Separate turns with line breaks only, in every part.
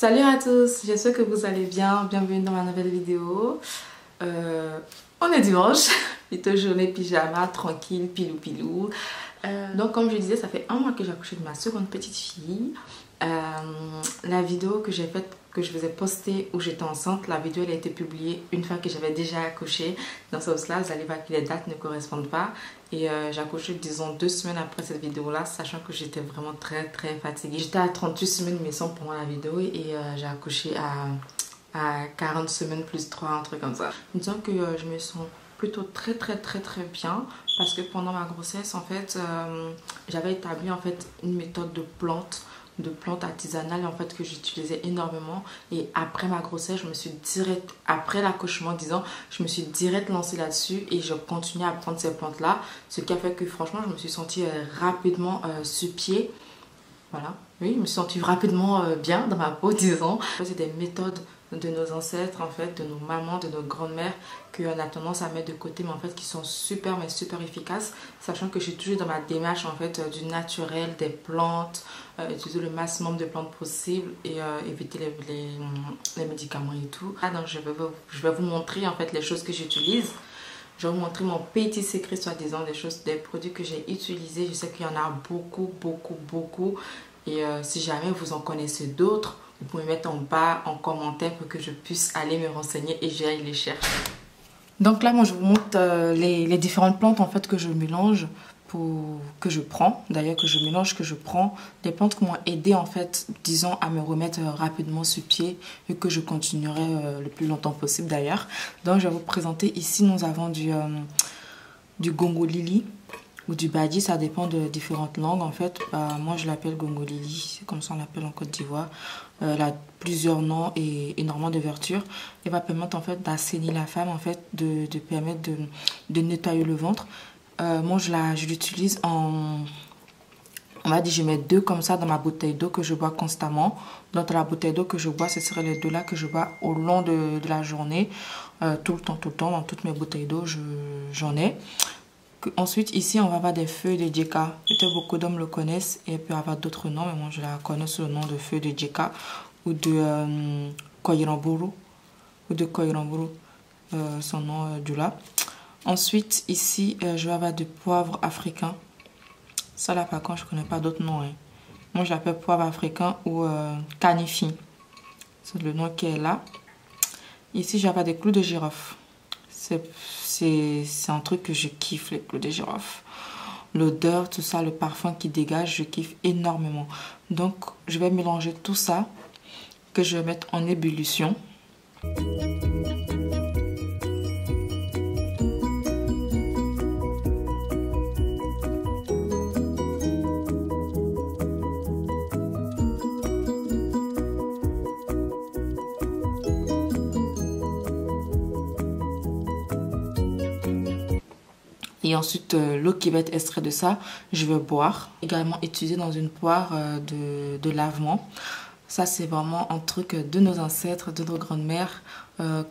Salut à tous, j'espère que vous allez bien, bienvenue dans ma nouvelle vidéo. On est dimanche, plutôt journée pyjama, tranquille, pilou pilou. Donc comme je disais, ça fait un mois que j'ai accouché de ma seconde petite fille. La vidéo que j'ai faite, que je vous ai postée où j'étais enceinte, la vidéo elle a été publiée une fois que j'avais déjà accouché. Dans ce sens-là, vous allez voir que les dates ne correspondent pas. Et j'ai accouché, disons, 2 semaines après cette vidéo-là, sachant que j'étais vraiment très fatiguée. J'étais à 38 semaines, mais sans pendant la vidéo, et j'ai accouché à 40 semaines plus 3, un truc comme ça. Disons que je me sens plutôt très bien, parce que pendant ma grossesse, en fait, j'avais établi en fait une méthode de plantes artisanales en fait que j'utilisais énormément, et après ma grossesse je me suis direct, après l'accouchement disons, je me suis direct lancée là-dessus et je continuais à prendre ces plantes là, ce qui a fait que franchement je me suis sentie rapidement sur pied. Voilà, oui, je me suis sentie rapidement bien dans ma peau, disons. C'est des méthodes de nos ancêtres, en fait, de nos mamans, de nos grandes-mères, qu'on a tendance à mettre de côté, mais en fait qui sont super efficaces, sachant que je suis toujours dans ma démarche en fait du naturel, des plantes, utiliser le maximum de plantes possible et éviter les médicaments et tout. Ah, donc je vais vous montrer en fait les choses que j'utilise. Je vais vous montrer mon petit secret, soi-disant, des produits que j'ai utilisés. Je sais qu'il y en a beaucoup. Et si jamais vous en connaissez d'autres, vous pouvez mettre en bas en commentaire pour que je puisse aller me renseigner et j'aille les chercher. Donc là, moi, je vous montre les différentes plantes en fait que je mélange, que je prends. D'ailleurs, que je mélange, que je prends. Des plantes qui m'ont aidé en fait, disons, à me remettre rapidement sur pied et que je continuerai le plus longtemps possible d'ailleurs. Donc, je vais vous présenter ici, nous avons du gongolili ou du badi, ça dépend de différentes langues en fait. Moi, je l'appelle gongolili, c'est comme ça on l'appelle en Côte d'Ivoire. Elle a plusieurs noms et énormément de vertus. Elle va permettre en fait d'assainir la femme, en fait, de permettre de nettoyer le ventre. Moi, je l'utilise on va dire, je mets 2 comme ça dans ma bouteille d'eau que je bois constamment. Donc, dans la bouteille d'eau que je bois, ce seraient les 2 là que je bois au long de la journée. Tout le temps, dans toutes mes bouteilles d'eau, j'en ai. Ensuite, ici, on va avoir des feuilles de djeka. Peut-être beaucoup d'hommes le connaissent et il peut y avoir d'autres noms, mais moi, je la connais sous le nom de feuilles de djeka ou de koiramburu. Son nom du là. Ensuite, ici, je vais avoir du poivre africain. Ça, là, par contre, je ne connais pas d'autres noms. Hein. Moi, je l'appelle poivre africain ou canifi. C'est le nom qui est là. Ici, je vais avoir des clous de girofle. C'est un truc que je kiffe, les clous de girofle. L'odeur, tout ça, le parfum qui dégage, je kiffe énormément. Donc, je vais mélanger tout ça, que je vais mettre en ébullition. Et ensuite, l'eau qui va être extraite de ça, je vais boire. Également utilisé dans une poire de lavement. Ça, c'est vraiment un truc de nos ancêtres, de nos grandes-mères,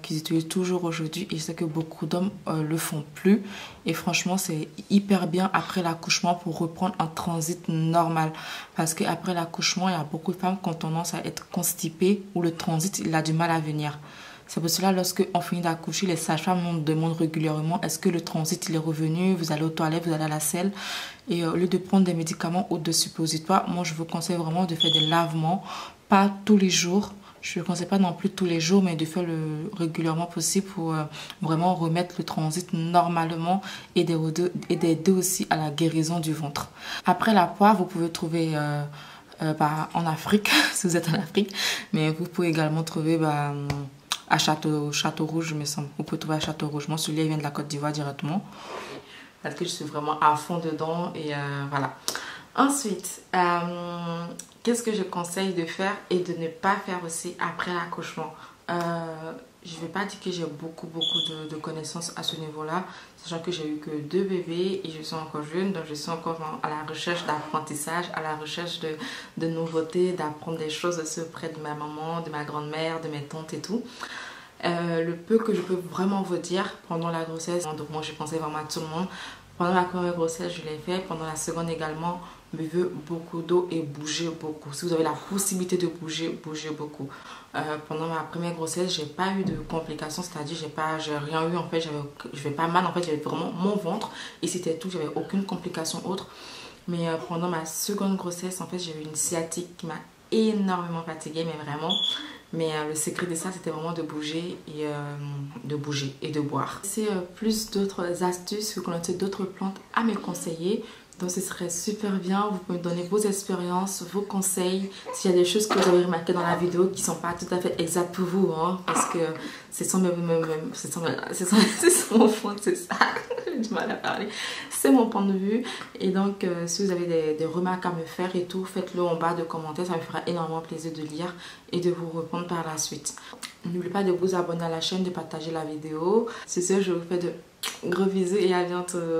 qu'ils utilisent toujours aujourd'hui. Et je sais que beaucoup d'hommes le font plus. Et franchement, c'est hyper bien après l'accouchement pour reprendre un transit normal. Parce qu'après l'accouchement, il y a beaucoup de femmes qui ont tendance à être constipées ou le transit, il a du mal à venir. C'est pour cela, lorsqu'on finit d'accoucher, les sages-femmes nous demandent régulièrement est-ce que le transit il est revenu, vous allez aux toilettes, vous allez à la selle. Et au lieu de prendre des médicaments ou de suppositoires, moi je vous conseille vraiment de faire des lavements, pas tous les jours. Je ne conseille pas non plus tous les jours, mais de faire le régulièrement possible pour vraiment remettre le transit normalement et d'aider aussi à la guérison du ventre. Après la poire, vous pouvez trouver en Afrique, si vous êtes en Afrique, mais vous pouvez également trouver à Château Rouge, me semble. Vous pouvez trouver à Château Rouge. Moi, celui-là, il vient de la Côte d'Ivoire directement. Parce que je suis vraiment à fond dedans. Et voilà. Ensuite, qu'est-ce que je conseille de faire et de ne pas faire aussi après l'accouchement? Je ne vais pas dire que j'ai beaucoup de connaissances à ce niveau-là, sachant que j'ai eu que 2 bébés et je suis encore jeune, donc je suis encore à la recherche d'apprentissage, à la recherche de nouveautés, d'apprendre des choses aussi auprès de ma maman, de ma grand-mère, de mes tantes et tout. Le peu que je peux vraiment vous dire pendant la grossesse, donc moi je conseille vraiment à tout le monde, Pendant la première grossesse, je l'ai fait. Pendant la seconde également, buvez beaucoup d'eau et bougez beaucoup. Si vous avez la possibilité de bouger, bougez beaucoup. Pendant ma première grossesse, j'ai pas eu de complications, c'est-à-dire j'ai rien eu en fait, je vais pas mal en fait, j'avais vraiment mon ventre et c'était tout, j'avais aucune complication autre. Mais pendant ma seconde grossesse, en fait, j'ai eu une sciatique qui m'a énormément fatiguée, mais vraiment. Mais le secret de ça, c'était vraiment de bouger et de boire. C'est plus d'autres astuces, vous connaissez d'autres plantes à me conseiller. Donc ce serait super bien, vous pouvez me donner vos expériences, vos conseils, s'il y a des choses que vous avez remarquées dans la vidéo qui ne sont pas tout à fait exactes pour vous, hein, parce que c'est mon fond, c'est ça, j'ai du mal à parler, c'est mon point de vue. Et donc si vous avez des remarques à me faire et tout, faites-le en bas de commentaires, ça me fera énormément plaisir de lire et de vous répondre par la suite. N'oubliez pas de vous abonner à la chaîne, de partager la vidéo. C'est ce, je vous fais de gros bisous et à bientôt.